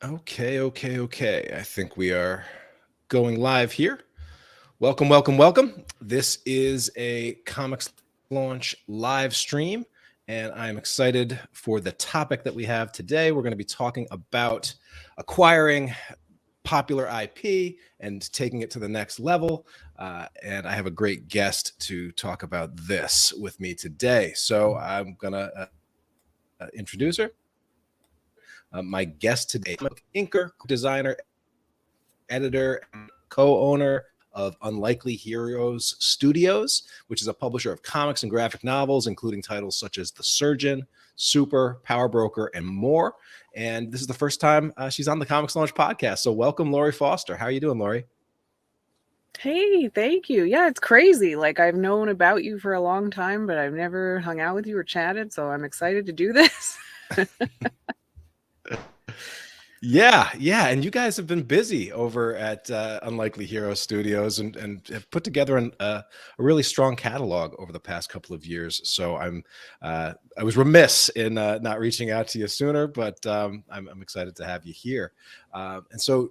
Okay. I think we are going live here. Welcome. This is a Comics Launch live stream, and I'm excited for the topic that we have today. We're going to be talking about acquiring popular IP and taking it to the next level. And I have a great guest to talk about this with me today. So I'm going to introduce her. My guest today, inker, designer, editor, and co-owner of Unlikely Heroes Studios, which is a publisher of comics and graphic novels, including titles such as The Surgeon, Super, Power Broker, and more. And this is the first time she's on the Comics Launch podcast. So welcome, Laurie Foster. How are you doing, Laurie? Hey, thank you. Yeah, it's crazy. Like, I've known about you for a long time, but I've never hung out with you or chatted, so I'm excited to do this. Yeah, and you guys have been busy over at Unlikely Hero Studios and have put together a really strong catalog over the past couple of years. So I was remiss in not reaching out to you sooner, but I'm excited to have you here. And so,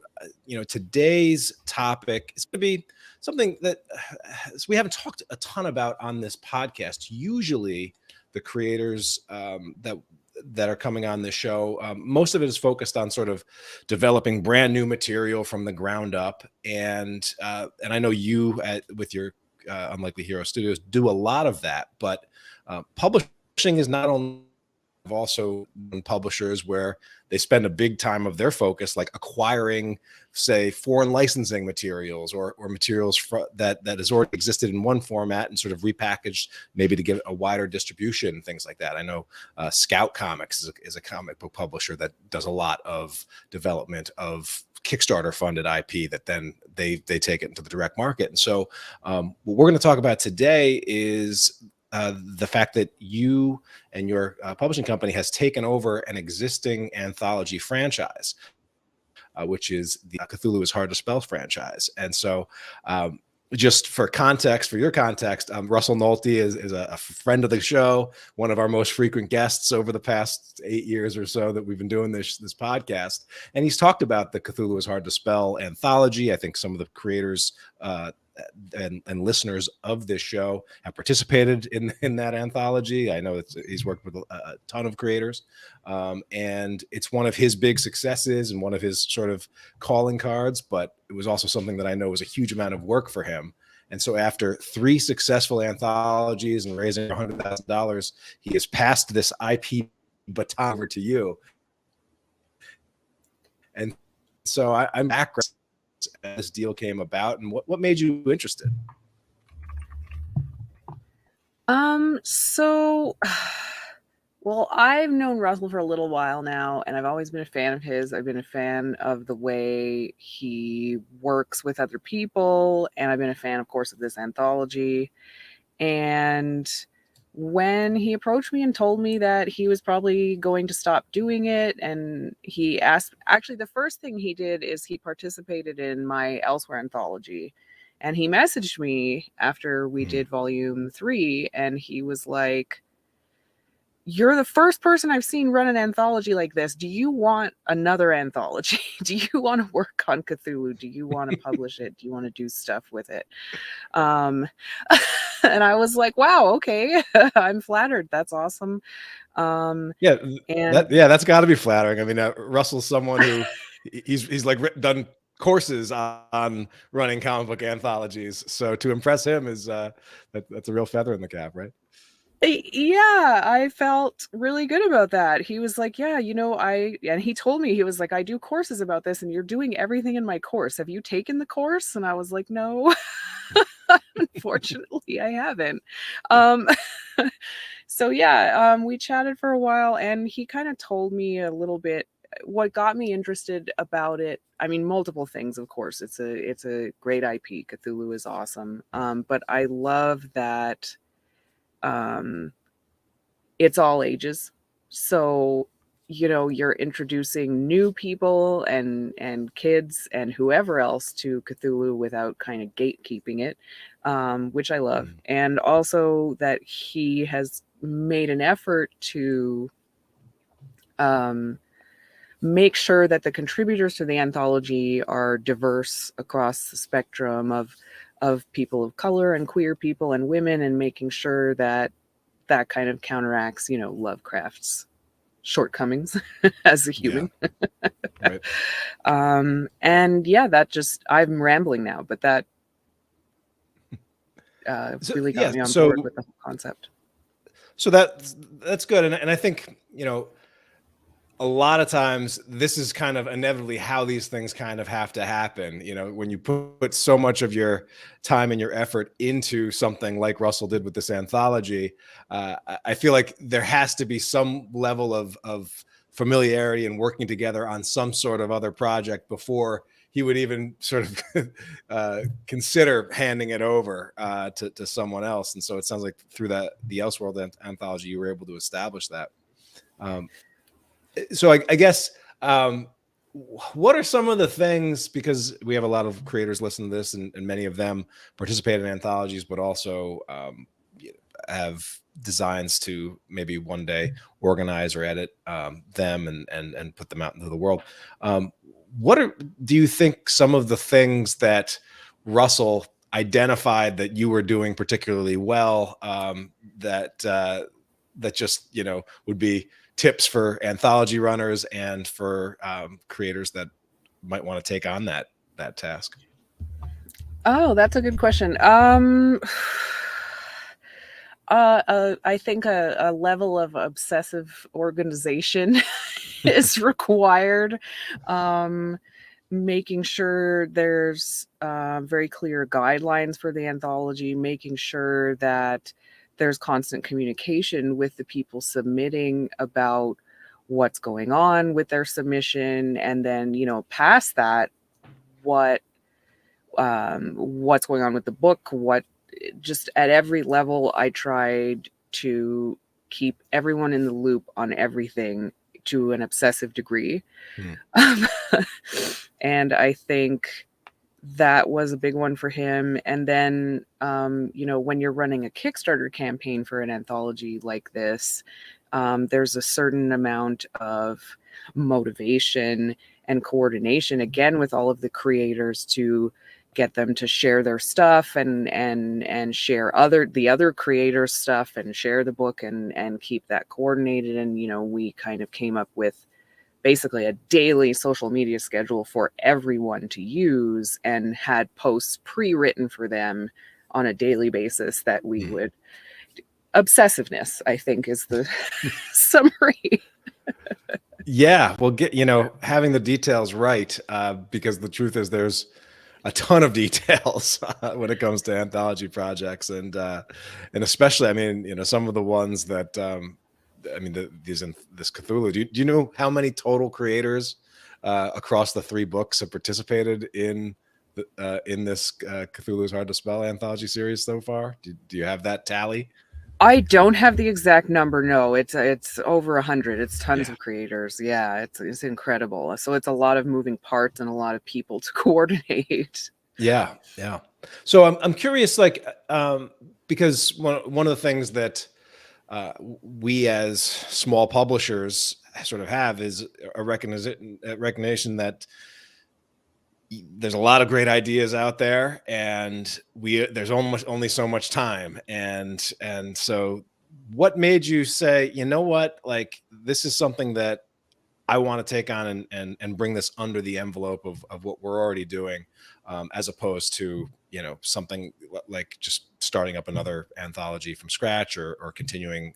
today's topic is going to be something that we haven't talked a ton about on this podcast. Usually, the creators that are coming on this show, most of it is focused on sort of developing brand new material from the ground up, and I know you with your Unlikely Hero Studios do a lot of that, but publishing is not only also publishers where they spend a big time of their focus like acquiring, say, foreign licensing materials or materials that has already existed in one format and sort of repackaged maybe to get a wider distribution, things like that. I know Scout Comics is a comic book publisher that does a lot of development of Kickstarter funded IP that then they take it into the direct market. And so what we're going to talk about today is the fact that you and your publishing company has taken over an existing anthology franchise, which is the Cthulhu is Hard to Spell franchise. And so just for your context, Russell Nohelty is a friend of the show, one of our most frequent guests over the past 8 years or so that we've been doing this podcast. And he's talked about the Cthulhu is Hard to Spell anthology. I think some of the creators and listeners of this show have participated in that anthology. I know he's worked with a ton of creators, and it's one of his big successes and one of his sort of calling cards, but it was also something that I know was a huge amount of work for him. And so after 3 successful anthologies and raising $100,000, he has passed this IP baton over to you. And so I'm back as this deal came about, and what made you interested? So, well, I've known Russell for a little while now, and I've always been a fan of his. I've been a fan of the way he works with other people, and I've been a fan, of course, of this anthology. And when he approached me and told me that he was probably going to stop doing it, and he asked, actually, the first thing he did is he participated in my Elsewhere anthology. And he messaged me after we did volume 3, and he was like, "You're the first person I've seen run an anthology like this. Do you want another anthology? Do you want to work on Cthulhu? Do you want to publish it? Do you want to do stuff with it?" And I was like, "Wow, okay." I'm flattered. That's awesome. That's got to be flattering. I mean, Russell's someone who he's like done courses on running comic book anthologies, so to impress him is that's a real feather in the cap, right? Yeah, I felt really good about that. He was like, "Yeah, and he told me, he was like, "I do courses about this, and you're doing everything in my course. Have you taken the course?" And I was like, "No." Unfortunately, I haven't. So yeah, we chatted for a while, and he kind of told me a little bit what got me interested about it. I mean, multiple things, of course. It's a great IP. Cthulhu is awesome. But I love that it's all ages. So, you're introducing new people and kids and whoever else to Cthulhu without kind of gatekeeping it, which I love. And also that he has made an effort to make sure that the contributors to the anthology are diverse across the spectrum of people of color and queer people and women, and making sure that that kind of counteracts, Lovecraft's shortcomings as a Yeah. human. Right. And yeah, that just, I'm rambling now, but that So really got yeah. me on So board with the whole concept. so that's good, and I think a lot of times this is kind of inevitably how these things kind of have to happen. When you put so much of your time and your effort into something like Russell did with this anthology, I feel like there has to be some level of familiarity and working together on some sort of other project before he would even sort of consider handing it over to someone else. And so it sounds like through the Elseworld anthology, you were able to establish that. Um, so I guess what are some of the things, because we have a lot of creators listen to this, and many of them participate in anthologies, but also have designs to maybe one day organize or edit them and put them out into the world. um, do you think some of the things that Russell identified that you were doing particularly well, that just would be tips for anthology runners and for creators that might want to take on that task? Oh, that's a good question. I think a level of obsessive organization is required. Um, Making sure there's very clear guidelines for the anthology, making sure that there's constant communication with the people submitting about what's going on with their submission, and then past that, what what's going on with the book, what just at every level I tried to keep everyone in the loop on everything to an obsessive degree. Hmm. And I think that was a big one for him. And then when you're running a Kickstarter campaign for an anthology like this, there's a certain amount of motivation and coordination, again, with all of the creators, to get them to share their stuff and share the other creators' stuff and share the book and keep that coordinated. And we kind of came up with basically a daily social media schedule for everyone to use, and had posts pre-written for them on a daily basis that we would obsessiveness, I think, is the summary. Yeah, well, having the details right, because the truth is there's a ton of details when it comes to anthology projects, and especially, I mean, some of the ones that, I mean, this Cthulhu. Do you know how many total creators across the three books have participated in this Cthulhu's Hard to Spell anthology series so far? Do you have that tally? I don't have the exact number. No, it's over 100. It's tons Yeah. of creators. Yeah, it's incredible. So it's a lot of moving parts and a lot of people to coordinate. Yeah, yeah. So I'm curious, like, because one of the things that we as small publishers sort of have is a recognition that there's a lot of great ideas out there, and there's almost only so much time, and so what made you say, what, like, this is something that I want to take on and bring this under the envelope of what we're already doing, as opposed to something like just starting up another anthology from scratch, or continuing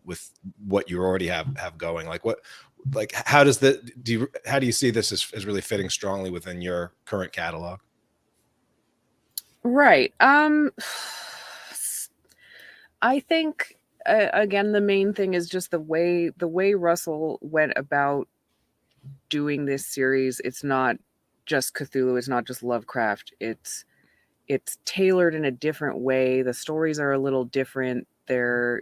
with what you already have going. Like how does how do you see this as really fitting strongly within your current catalog? Right. I think again, the main thing is just the way Russell went about doing this series. It's not just Cthulhu, it's not just Lovecraft. It's tailored in a different way. The stories are a little different. They're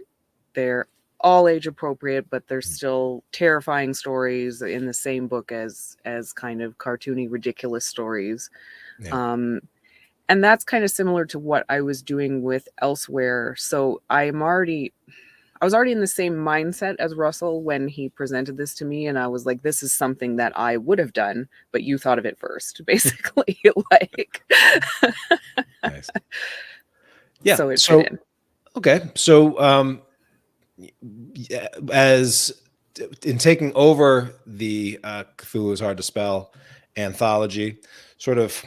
all age appropriate, but they're still terrifying stories in the same book as kind of cartoony, ridiculous stories. Yeah. Um, and that's kind of similar to what I was doing with Elsewhere. So I was already in the same mindset as Russell when he presented this to me, and I was like, this is something that I would have done, but you thought of it first, basically. Like, Nice. Yeah. so it fit So in. okay. So as in taking over the Cthulhu is Hard to Spell anthology, sort of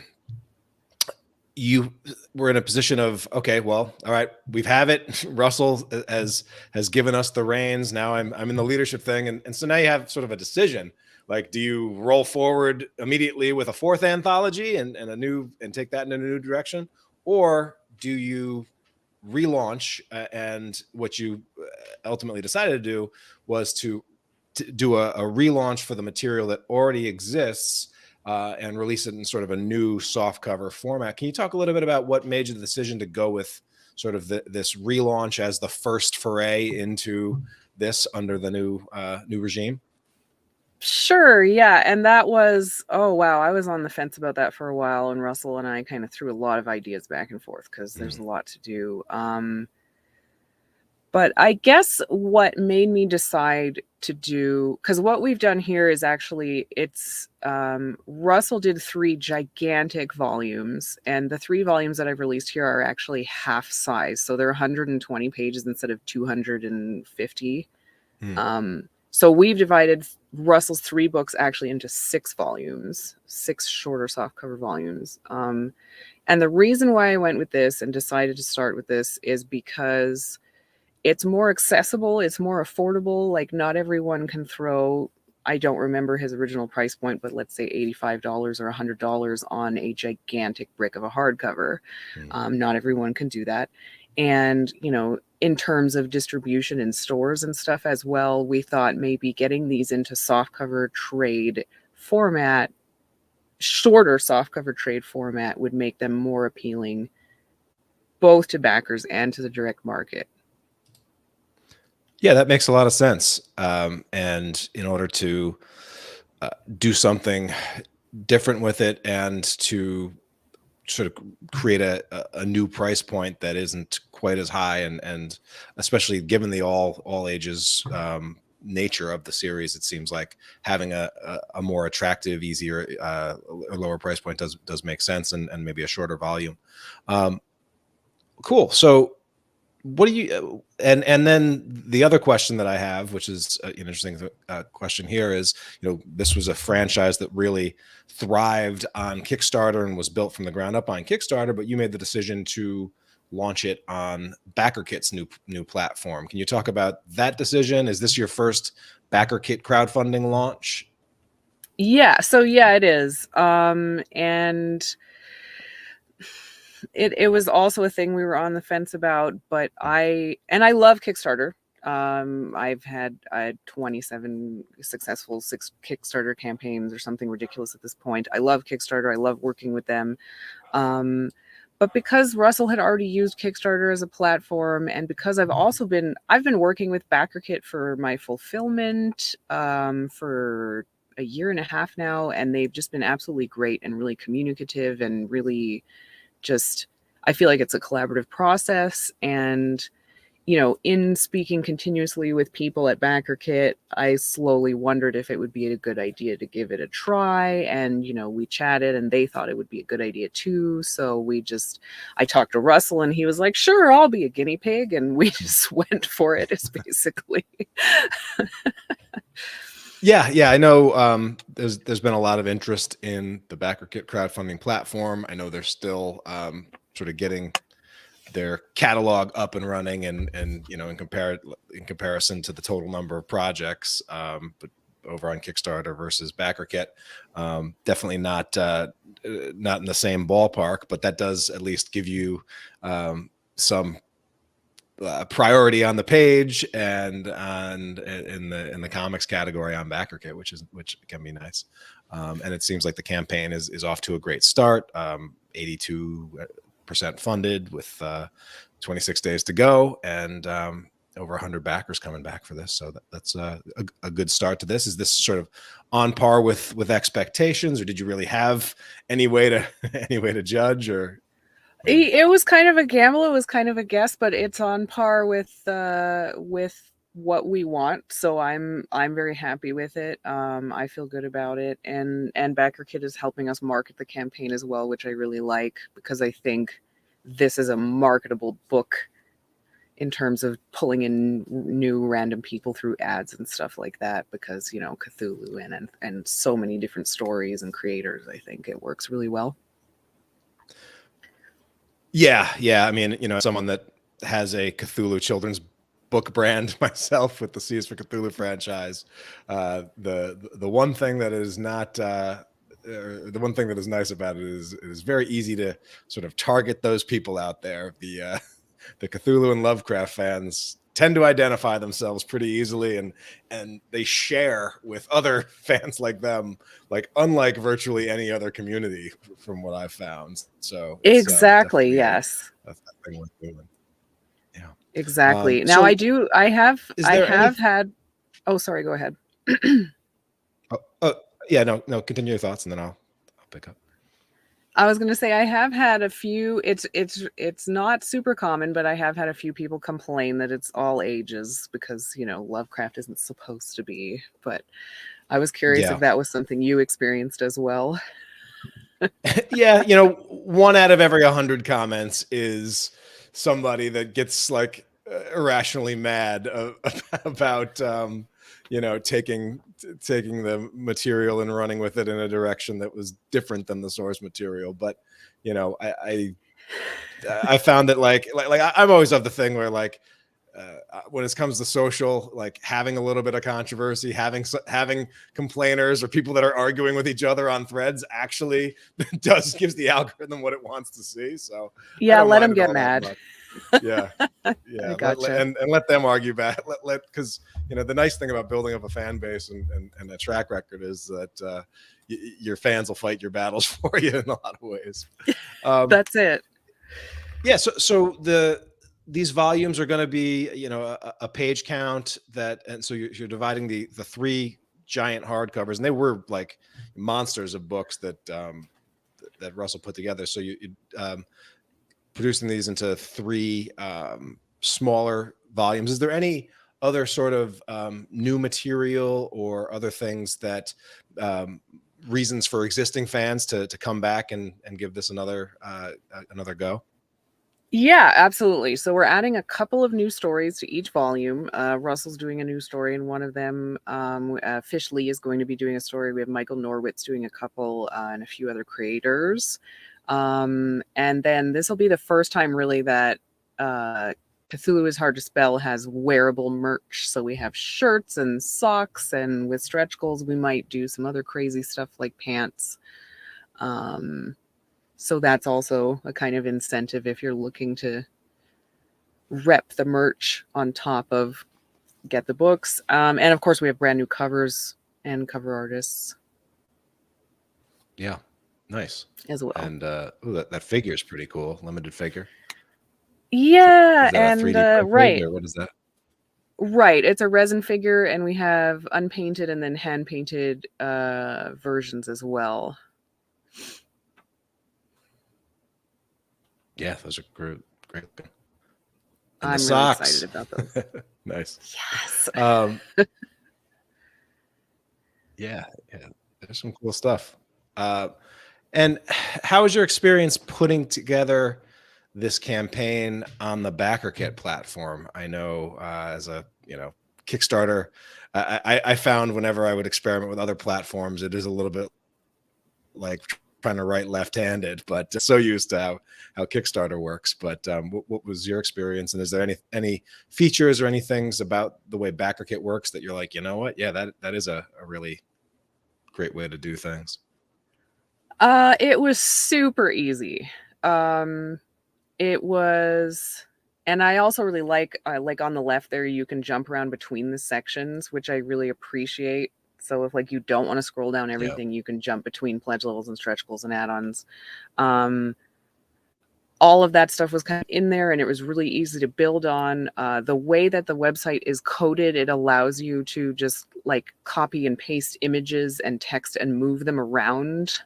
you were in a position of, okay, well, all right, we've have it. Russell has given us the reins. Now I'm in the leadership thing, and so now you have sort of a decision. Like, do you roll forward immediately with a fourth anthology and take that in a new direction, or do you relaunch? And what you ultimately decided to do was to do a relaunch for the material that already exists, and release it in sort of a new softcover format. Can you talk a little bit about what made you the decision to go with sort of this relaunch as the first foray into this under the new regime? Sure, yeah, and that was, oh wow, I was on the fence about that for a while, and Russell and I kind of threw a lot of ideas back and forth because there's a lot to do. But I guess what made me decide to do, because what we've done here is actually, it's Russell did 3 gigantic volumes, and the 3 volumes that I've released here are actually half size, so they're 120 pages instead of 250. So we've divided Russell's 3 books actually into 6 volumes, 6 shorter softcover volumes. And the reason why I went with this and decided to start with this is because it's more accessible, it's more affordable. Like, not everyone can throw, I don't remember his original price point, but let's say $85 or $100 on a gigantic brick of a hardcover. Not everyone can do that. And, in terms of distribution in stores and stuff as well, we thought maybe getting these into softcover trade format, shorter softcover trade format, would make them more appealing both to backers and to the direct market. Yeah, that makes a lot of sense. And in order to do something different with it and to sort of create a new price point that isn't quite as high, and especially given the all ages nature of the series, it seems like having a more attractive, easier, or lower price point does make sense, and maybe a shorter volume. Cool. So what do you and then the other question that I have, which is an interesting question here, is, this was a franchise that really thrived on Kickstarter and was built from the ground up on Kickstarter, but you made the decision to launch it on Backerkit's new platform. Can you talk about that decision? Is this your first Backerkit crowdfunding launch? Yeah, so yeah, it is. And it was also a thing we were on the fence about, but I love Kickstarter. I've had 27 successful Kickstarter campaigns or something ridiculous at this point. I love Kickstarter. I love working with them. But because Russell had already used Kickstarter as a platform, and because I've been working with Backerkit for my fulfillment for a year and a half now, and they've just been absolutely great and really communicative and really just, I feel like it's a collaborative process. And, in speaking continuously with people at Backerkit, I slowly wondered if it would be a good idea to give it a try. And, we chatted and they thought it would be a good idea too. So I talked to Russell and he was like, sure, I'll be a guinea pig. And we just went for it, is basically. Yeah, I know. There's been a lot of interest in the Backerkit crowdfunding platform. I know they're still sort of getting their catalog up and running, and in comparison to the total number of projects, but over on Kickstarter versus Backerkit, definitely not in the same ballpark. But that does at least give you some priority on the page and in the comics category on Backerkit, which can be nice. And it seems like the campaign is off to a great start. 82% funded with 26 days to go, and over 100 backers coming back for this. So that's a good start to this. Is this sort of on par with expectations, or did you really have any way to judge? Or It was kind of a gamble. It was kind of a guess, but it's on par with what we want. So I'm very happy with it. I feel good about it, and Backerkit is helping us market the campaign as well, which I really like because I think this is a marketable book in terms of pulling in new random people through ads and stuff like that. Because Cthulhu and so many different stories and creators, I think it works really well. Yeah. I mean, someone that has a Cthulhu children's book brand myself with the C is for Cthulhu franchise. The one thing that is not the one thing that is nice about it is it is very easy to sort of target those people out there. The Cthulhu and Lovecraft fans tend to identify themselves pretty easily, and they share with other fans like them, like unlike virtually any other community from what I've found. So it's Exactly. definitely Yes. a thing worth doing. Yeah. Exactly. Now So I there any have had. Oh, sorry. Go ahead. yeah, no, continue your thoughts and then I'll pick up. I was going to say I have had a few. It's not super common, but I have had a few people complain that it's all ages because Lovecraft isn't supposed to be. But I was curious if Yeah. that was something you experienced as well. Yeah, 1 out of every 100 comments is somebody that gets like irrationally mad about taking the material and running with it in a direction that was different than the source material. But I found that like I'm always of the thing where like when it comes to social, like having a little bit of controversy, having complainers or people that are arguing with each other on threads actually gives the algorithm what it wants to see. So I Yeah, don't let mind them it get all that mad. much. Yeah, I gotcha. and let them argue back. Because the nice thing about building up a fan base and a track record is that your fans will fight your battles for you in a lot of ways. That's it. Yeah. So these volumes are going to be, a page count and so you're dividing the 3 giant hardcovers, and they were like monsters of books that Russell put together. So you producing these into 3 smaller volumes. Is there any other sort of new material or other things that reasons for existing fans to come back and give this another go? Yeah, absolutely. So we're adding a couple of new stories to each volume. Russell's doing a new story in one of them. Fish Lee is going to be doing a story. We have Michael Norwitz doing a couple, and a few other creators. And then this will be the first time really that Cthulhu is Hard to Spell has wearable merch. So we have shirts and socks, and with stretch goals, we might do some other crazy stuff like pants. So that's also a kind of incentive if you're looking to rep the merch on top of get the books. And of course, we have brand new covers and cover artists. Yeah, nice. As well. And that figure is pretty cool. Limited figure. Yeah, Is that a 3D printed, right. or what is that? Right. It's a resin figure, and we have unpainted and then hand painted versions as well. Yeah, those are great. And I'm the really socks. excited about those. Nice. Yes. Yeah, there's some cool stuff. And how was your experience putting together this campaign on the Backerkit platform? I know as a Kickstarter, I found whenever I would experiment with other platforms, it is a little bit like trying to write left-handed, but so used to how Kickstarter works. But what was your experience, and is there any features or any things about the way Backerkit works that you're like, what? Yeah, that is a really great way to do things. It was super easy. It was, and I also really like on the left there, you can jump around between the sections, which I really appreciate. So if like you don't want to scroll down everything, you can jump between pledge levels and stretch goals and add-ons. All of that stuff was kind of in there, and it was really easy to build on. The way that the website is coded, it allows you to just like copy and paste images and text and move them around.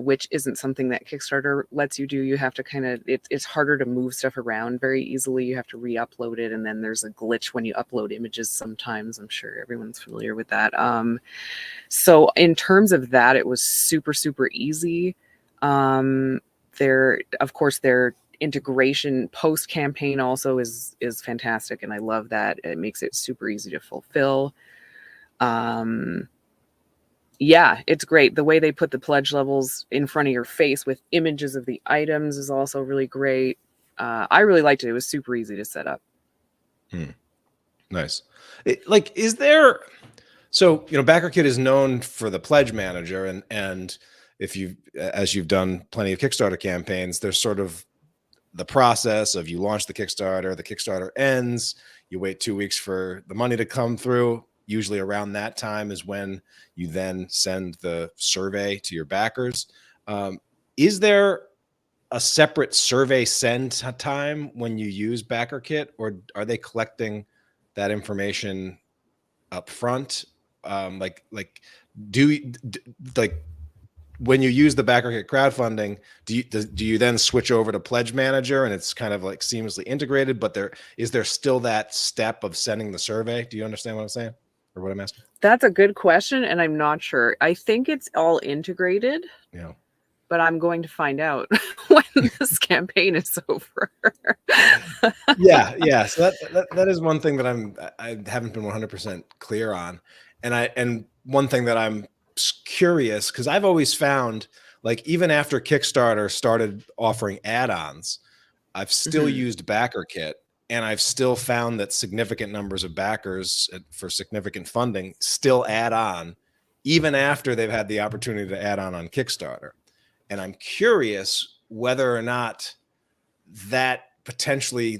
which isn't something that Kickstarter lets you do. You have to kind of, it's harder to move stuff around very easily. You have to re-upload it, and then there's a glitch when you upload images sometimes. I'm sure everyone's familiar with that. So in terms of that, it was super, super easy. Of course, their integration post-campaign also is fantastic, and I love that. It makes it super easy to fulfill. Yeah, it's great. The way they put the pledge levels in front of your face with images of the items is also really great. I really liked it. It was super easy to set up. Nice. Is there, so, Backerkit is known for the pledge manager, and as you've done plenty of Kickstarter campaigns, there's sort of the process of you launch the Kickstarter ends, you wait 2 weeks for the money to come through. Usually around that time is when you then send the survey to your backers. Is there a separate survey send time when you use Backerkit, or are they collecting that information up front? When you use the Backerkit crowdfunding, do you then switch over to Pledge Manager and it's kind of like seamlessly integrated, but is there still that step of sending the survey? Do you understand what I'm saying, or what I'm asking? That's a good question, and I'm not sure. I think it's all integrated. Yeah. But I'm going to find out when this campaign is over. Yeah. So that is one thing that I haven't been 100% clear on, and one thing that I'm curious, because I've always found, like, even after Kickstarter started offering add-ons, I've still used Backerkit, and I've still found that significant numbers of backers for significant funding still add on, even after they've had the opportunity to add on Kickstarter. And I'm curious whether or not that potentially,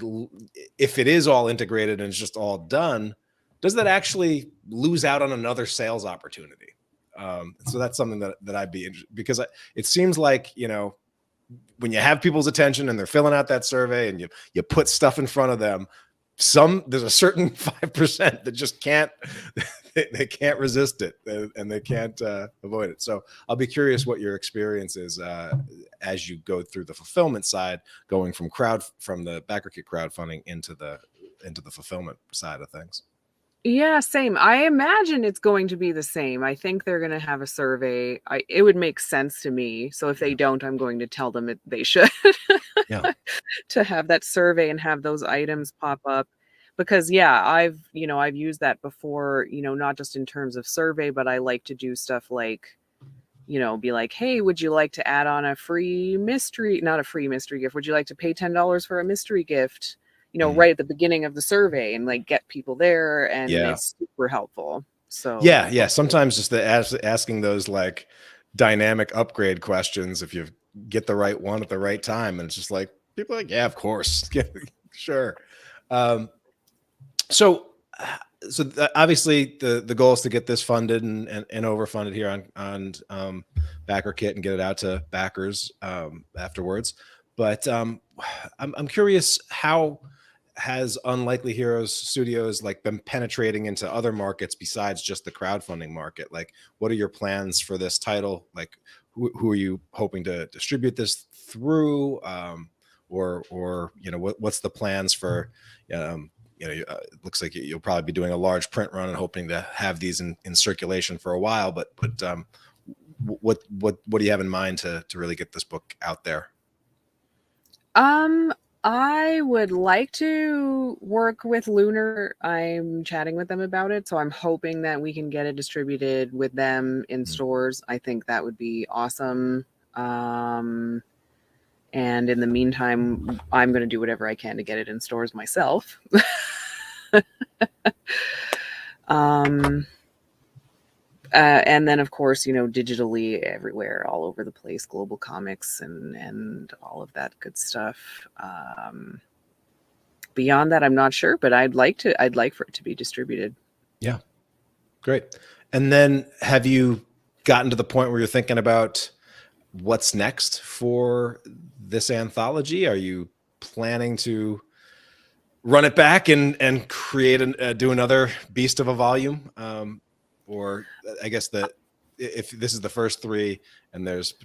if it is all integrated and it's just all done, does that actually lose out on another sales opportunity? So that's something that I'd be interested, because it seems like, when you have people's attention and they're filling out that survey and you put stuff in front of them, there's a certain 5% that just can't, they can't resist it, and they can't avoid it. So I'll be curious what your experience is as you go through the fulfillment side, going from the Backerkit crowdfunding into the fulfillment side of things. Yeah, same. I imagine it's going to be the same. I think they're going to have a survey. It would make sense to me. So if they don't, I'm going to tell them they should to have that survey and have those items pop up. Because yeah, I've used that before, not just in terms of survey, but I like to do stuff like, be like, hey, would you like to add on not a free mystery gift? Would you like to pay $10 for a mystery gift? Right at the beginning of the survey, and like get people there, and it's super helpful. So yeah. Sometimes just asking those like dynamic upgrade questions, if you get the right one at the right time, and it's just like, people are like, yeah, of course, sure. So obviously the goal is to get this funded and overfunded here on Backerkit and get it out to backers afterwards. But I'm curious, how has Unlikely Heroes Studios been penetrating into other markets besides just the crowdfunding market? Like, what are your plans for this title? Like, who are you hoping to distribute this through? Or what's the plans for? It looks like you'll probably be doing a large print run and hoping to have these in circulation for a while. But what do you have in mind to really get this book out there? I would like to work with Lunar. I'm chatting with them about it, so I'm hoping that we can get it distributed with them in stores. I think that would be awesome. And in the meantime, I'm going to do whatever I can to get it in stores myself. And then, of course, digitally everywhere, all over the place, global comics and all of that good stuff. Beyond that, I'm not sure, but I'd like for it to be distributed. Yeah, great. And then, have you gotten to the point where you're thinking about what's next for this anthology? Are you planning to run it back and create do another beast of a volume? Or I guess that if this is the first 3 and there's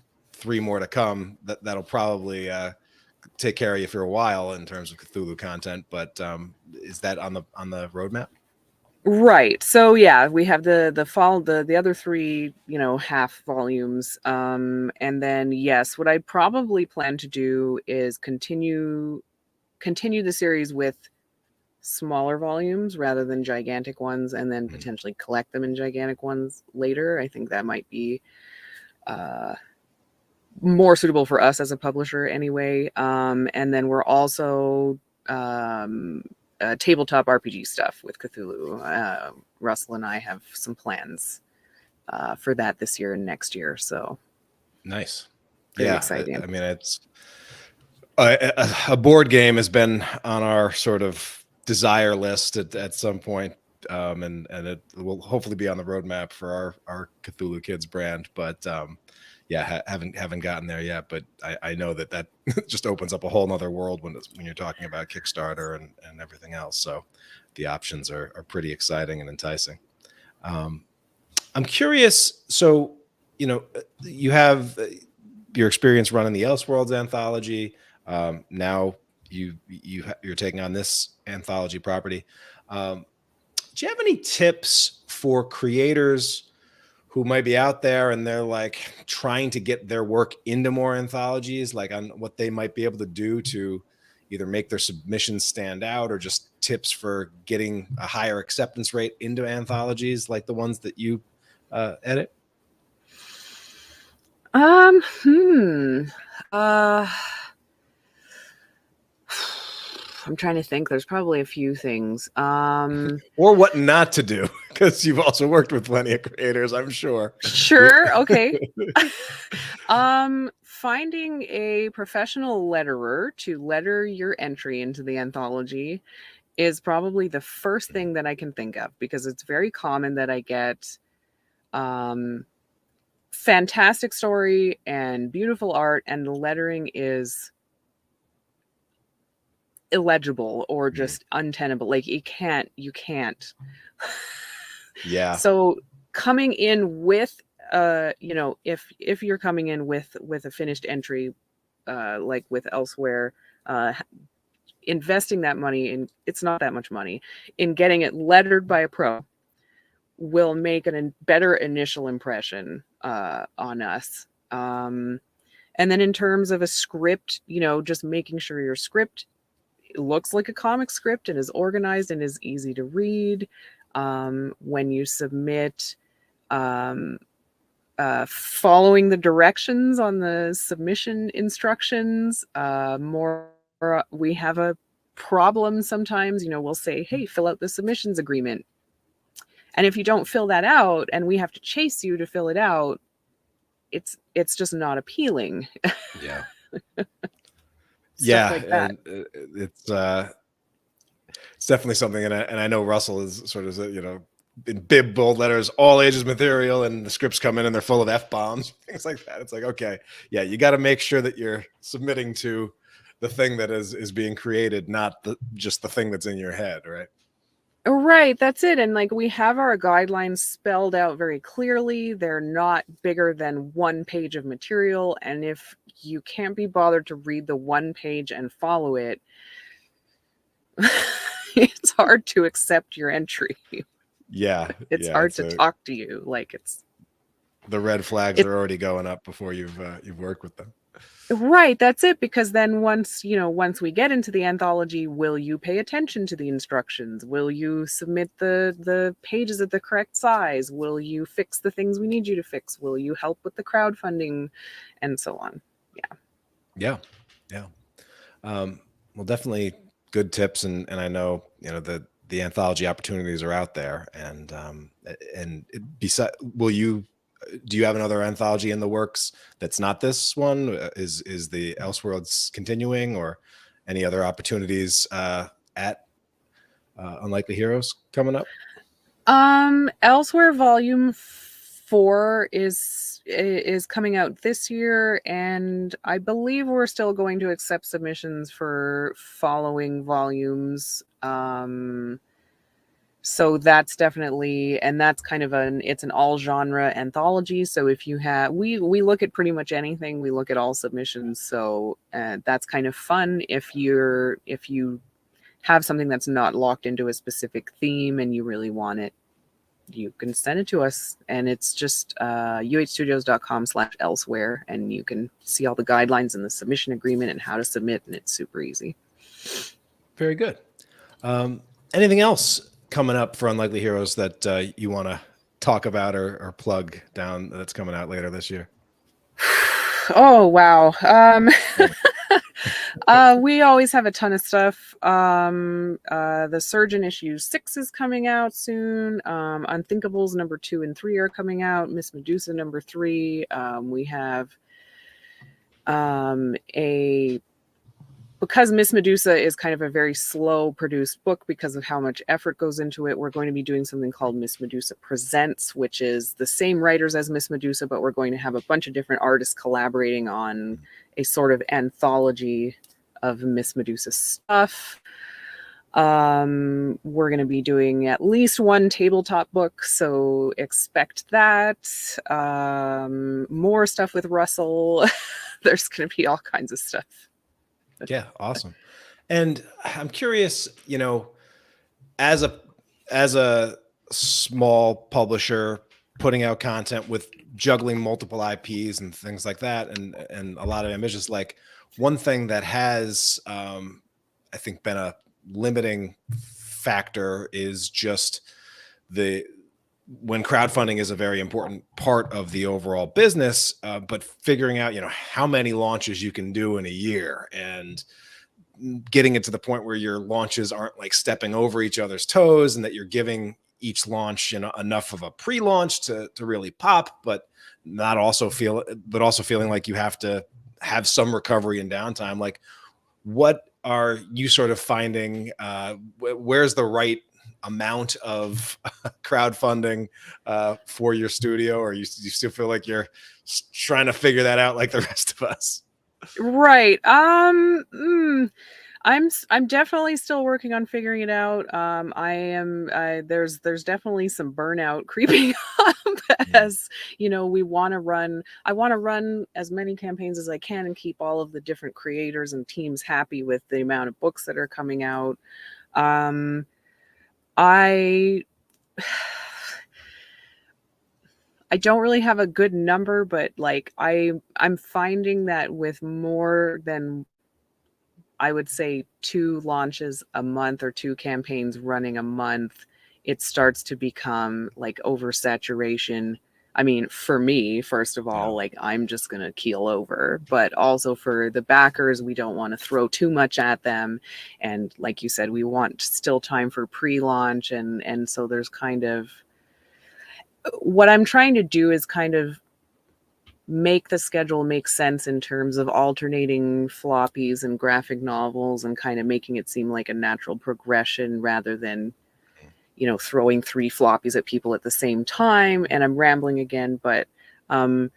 3 more to come, that'll probably take care of you for a while in terms of Cthulhu content. But is that on the roadmap? Right. So yeah, we have the other 3, half volumes. And then yes, what I probably plan to do is continue the series with smaller volumes rather than gigantic ones, and then potentially collect them in gigantic ones later. I think that might be more suitable for us as a publisher anyway. And then we're also tabletop RPG stuff with Cthulhu. Russell and I have some plans for that this year and next year. So nice. Very exciting. I mean, it's a board game has been on our sort of desire list at some point. And it will hopefully be on the roadmap for our Cthulhu Kids brand. But haven't gotten there yet. But I know that just opens up a whole nother world when you're talking about Kickstarter and everything else. So the options are pretty exciting and enticing. I'm curious. So, you have your experience running the Elseworlds anthology. Now you're taking on this anthology property. Do you have any tips for creators who might be out there and they're like trying to get their work into more anthologies, like on what they might be able to do to either make their submissions stand out, or just tips for getting a higher acceptance rate into anthologies like the ones that you edit? I'm trying to think. There's probably a few things. Or what not to do, because you've also worked with plenty of creators, I'm sure. Sure. Okay. Finding a professional letterer to letter your entry into the anthology is probably the first thing that I can think of, because it's very common that I get fantastic story and beautiful art, and the lettering is illegible or just untenable. Like you can't. Yeah. So coming in with if you're coming in with a finished entry, like with Elsewhere, investing that money in, it's not that much money, in getting it lettered by a pro will make a better initial impression on us. And then in terms of a script, just making sure your script looks like a comic script and is organized and is easy to read. When you submit, following the directions on the submission instructions. We have a problem sometimes. We'll say, hey, fill out the submissions agreement. And if you don't fill that out and we have to chase you to fill it out, it's just not appealing. Yeah. Stuff like that. And it's definitely something, and I know Russell is sort of in big bold letters, all ages material, and the scripts come in and they're full of F-bombs, things like that. It's like, okay, yeah, you got to make sure that you're submitting to the thing that is being created, not just the thing that's in your head, right? Right, that's it. And like, we have our guidelines spelled out very clearly. They're not bigger than 1 page of material. And if you can't be bothered to read the 1 page and follow it, it's hard to accept your entry. Yeah. It's hard to talk to you. Like, the red flags are already going up before you've worked with them. Right, that's it. Because then once we get into the anthology, will you pay attention to the instructions? Will you submit the pages at the correct size? Will you fix the things we need you to fix? Will you help with the crowdfunding, and so on? Yeah. Well, definitely good tips, and I know the anthology opportunities are out there, and besides, do you have another anthology in the works that's not this one? Is the Elseworlds continuing, or any other opportunities at Unlikely Heroes coming up? Elsewhere Volume 4 is coming out this year, and I believe we're still going to accept submissions for following volumes. So that's definitely, and that's kind of it's an all genre anthology. So if you have, we look at pretty much anything. We look at all submissions. So that's kind of fun if you have something that's not locked into a specific theme and you really want it, you can send it to us, and it's just uhstudios.com/elsewhere, and you can see all the guidelines and the submission agreement and how to submit, and it's super easy. Very good. Anything else coming up for Unlikely Heroes that you want to talk about or plug down that's coming out later this year? Oh, wow. We always have a ton of stuff. The Surgeon issue 6 is coming out soon. Unthinkables number 2 and 3 are coming out. Miss Medusa number 3. We have because Miss Medusa is kind of a very slow produced book because of how much effort goes into it, we're going to be doing something called Miss Medusa Presents, which is the same writers as Miss Medusa, but we're going to have a bunch of different artists collaborating on a sort of anthology of Miss Medusa stuff. We're going to be doing at least one tabletop book, so expect that. More stuff with Russell. There's going to be all kinds of stuff. Yeah, awesome. And I'm curious, you know, as a small publisher putting out content with juggling multiple IPs and things like that, and a lot of ambitious, like one thing that has I think been a limiting factor is just when crowdfunding is a very important part of the overall business, but figuring out, you know, how many launches you can do in a year and getting it to the point where your launches aren't like stepping over each other's toes, and that you're giving each launch, you know, enough of a pre-launch to really pop, but also feeling like you have to have some recovery and downtime. Like, what are you sort of finding? Where's the right amount of crowdfunding for your studio, or you still feel like you're trying to figure that out like the rest of us? Right. I'm definitely still working on figuring it out. There's definitely some burnout creeping up as, you know, I want to run as many campaigns as I can and keep all of the different creators and teams happy with the amount of books that are coming out. I don't really have a good number, but like I'm finding that with more than, I would say, 2 launches a month or 2 campaigns running a month, it starts to become like oversaturation. I mean, for me, first of all, like I'm just going to keel over, but also for the backers, we don't want to throw too much at them. And like you said, we want still time for pre-launch. And so there's kind of, what I'm trying to do is kind of make the schedule make sense in terms of alternating floppies and graphic novels and kind of making it seem like a natural progression rather than, you know, throwing 3 floppies at people at the same time. And I'm rambling again, but I'm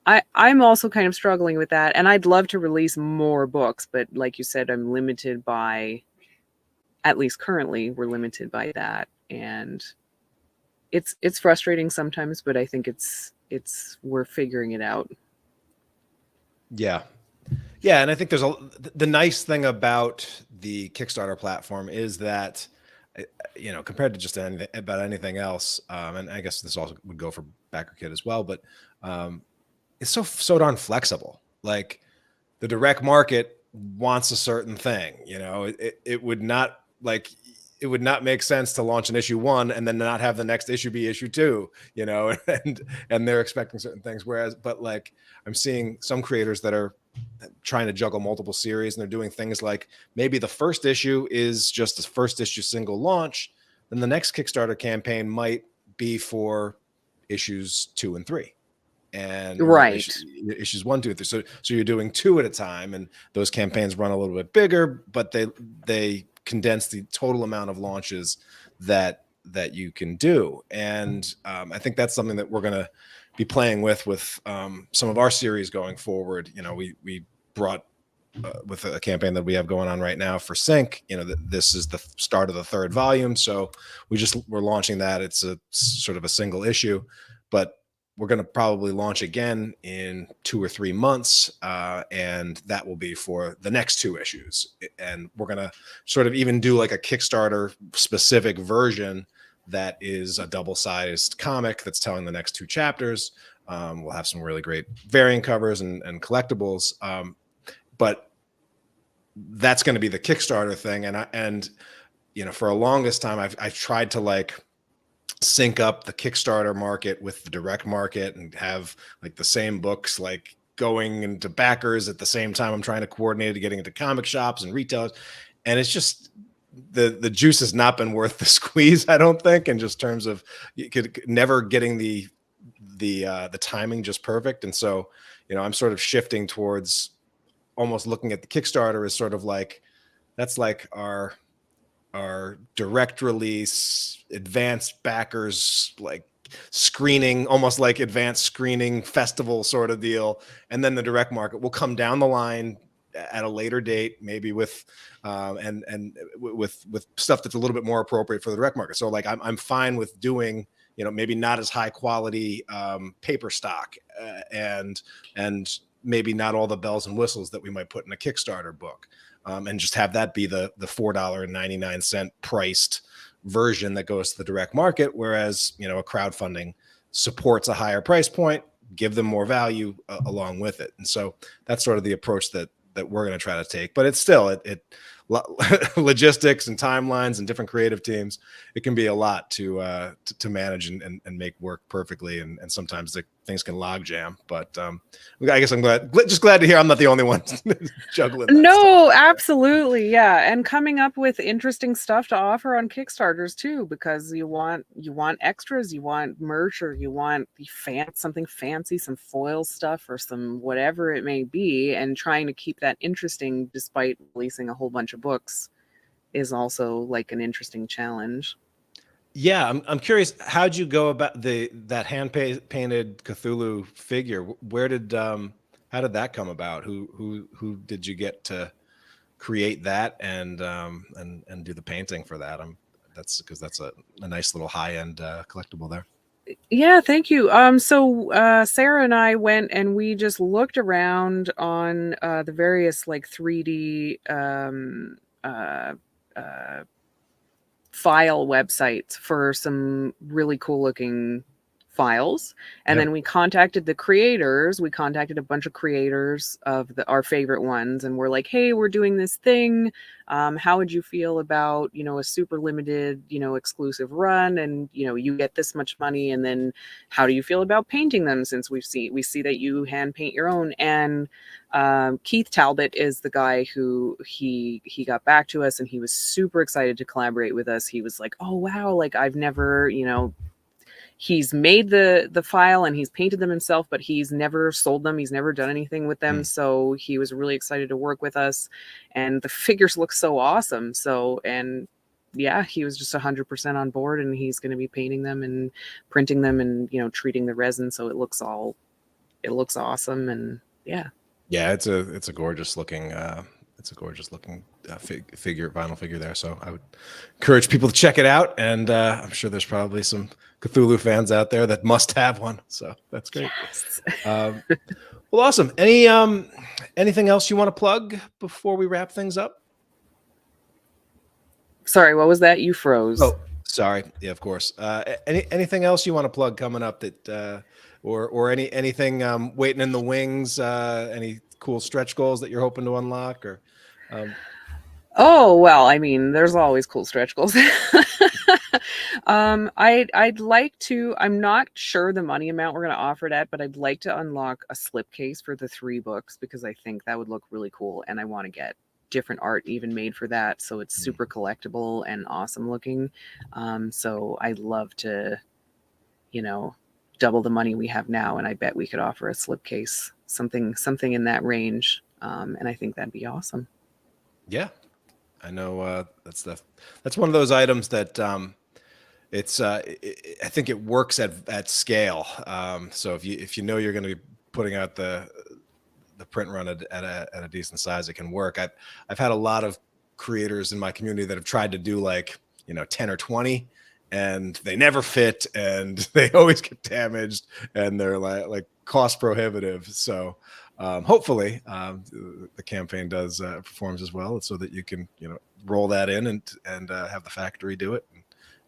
also kind of struggling with that. And I'd love to release more books, but like you said, I'm limited by, at least currently, we're limited by that. And it's frustrating sometimes, but I think we're figuring it out. Yeah. Yeah. And I think the nice thing about the Kickstarter platform is that, you know, compared to just about anything else, and I guess this also would go for Backerkit as well, but it's so darn flexible. Like, the direct market wants a certain thing, you know, it would not make sense to launch an issue 1 and then not have the next issue be issue 2, you know, and they're expecting certain things. But like, I'm seeing some creators that are trying to juggle multiple series, and they're doing things like maybe the first issue is just the first issue single launch. Then the next Kickstarter campaign might be for issues 2 and 3. And right, issues 1, 2, 3. So you're doing 2 at a time, and those campaigns run a little bit bigger, but they condense the total amount of launches that you can do. And I think that's something that we're going to be playing with some of our series going forward. You know, we brought with a campaign that we have going on right now for Sync, this is the start of the 3rd volume. So we're launching that. It's a sort of a single issue, but we're going to probably launch again in 2 or 3 months. And that will be for the next 2 issues. And we're going to sort of even do like a Kickstarter specific version that is a double-sized comic that's telling the next 2 chapters. We'll have some really great variant covers and collectibles. But that's going to be the Kickstarter thing. And for a longest time, I've tried to like sync up the Kickstarter market with the direct market and have like the same books like going into backers at the same time. I'm trying to coordinate it, getting into comic shops and retailers. And it's just the juice has not been worth the squeeze, I don't think, in just terms of you could never getting the timing just perfect. And so, I'm sort of shifting towards almost looking at the Kickstarter as sort of like, that's like our direct release, advanced backers, like screening, almost like advanced screening festival sort of deal. And then the direct market will come down the line at a later date, maybe with with stuff that's a little bit more appropriate for the direct market. So like I'm fine with doing, maybe not as high quality paper stock and maybe not all the bells and whistles that we might put in a Kickstarter book, and just have that be the $4.99 priced version that goes to the direct market. Whereas, a crowdfunding supports a higher price point, give them more value along with it. And so that's sort of the approach that we're going to try to take. But it's still logistics and timelines and different creative teams. It can be a lot to manage and make work perfectly. And sometimes things can log jam. But I guess I'm glad to hear I'm not the only one juggling that No, stuff. absolutely. Yeah. And coming up with interesting stuff to offer on Kickstarters too, because you want extras, you want merch, or you want something fancy, some foil stuff or some whatever it may be. And trying to keep that interesting despite releasing a whole bunch of books is also like an interesting challenge. Yeah, I'm curious. How'd you go about that hand painted Cthulhu figure? How did that come about? Who did you get to create that and do the painting for that? That's because that's a nice little high end collectible there. Yeah, thank you. So Sarah and I went and we just looked around on the various like 3D file websites for some really cool looking files, and then we contacted the creators. We contacted a bunch of creators of our favorite ones, and we're like, hey, we're doing this thing, how would you feel about a super limited exclusive run, and you get this much money, and then how do you feel about painting them, since we see that you hand paint your own. And Keith Talbot is the guy who he got back to us, and he was super excited to collaborate with us. He was like, oh wow, like I've never he's made the file and he's painted them himself, but he's never sold them. He's never done anything with them. So he was really excited to work with us, and the figures look so awesome. So, and yeah, he was just 100% on board, and he's going to be painting them and printing them and, treating the resin. So it looks awesome. And yeah. Yeah, it's a gorgeous looking, vinyl figure there. So I would encourage people to check it out. And I'm sure there's probably some Cthulhu fans out there that must have one. So that's great. Yes. Well, awesome. Anything else you want to plug before we wrap things up? Sorry, what was that? You froze. Oh, sorry. Yeah, of course. Anything else you want to plug coming up that, or anything waiting in the wings? Any cool stretch goals that you're hoping to unlock, or? Oh, well, I mean, there's always cool stretch goals. I'd like to, I'm not sure the money amount we're going to offer it at, but I'd like to unlock a slipcase for the 3 books, because I think that would look really cool. And I want to get different art even made for that. So it's super collectible and awesome looking. So I'd love to, double the money we have now. And I bet we could offer a slipcase, something in that range. And I think that'd be awesome. Yeah. I know that's one of those items that I think it works at scale. So if you know you're going to be putting out the the print run at a decent size, it can work. I've had a lot of creators in my community that have tried to do like, 10 or 20, and they never fit, and they always get damaged, and they're like cost prohibitive. So hopefully the campaign does performs as well, so that you can roll that in and have the factory do it,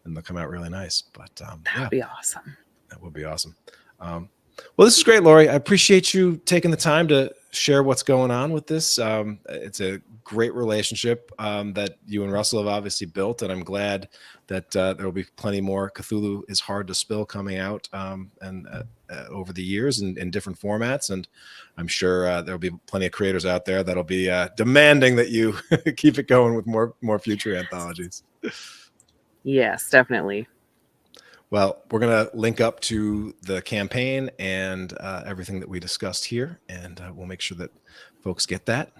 and they'll come out really nice. But That'd be awesome. that would be awesome. Well, this is great, Laurie. I appreciate you taking the time to share what's going on with this. It's a great relationship that you and Russell have obviously built, and I'm glad that there will be plenty more Cthulhu is Hard to Spill coming out and over the years in different formats. And I'm sure there'll be plenty of creators out there that'll be demanding that you keep it going with more future anthologies. Yes, definitely. Well, we're going to link up to the campaign and everything that we discussed here, and we'll make sure that folks get that.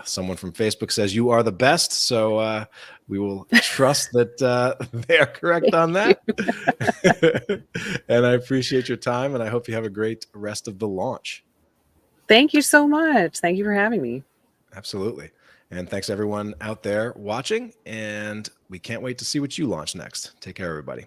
Someone from Facebook says you are the best, so we will trust that they are correct on that. And I appreciate your time, and I hope you have a great rest of the launch. Thank you so much. Thank you for having me. Absolutely. And thanks everyone out there watching, and we can't wait to see what you launch next. Take care, everybody.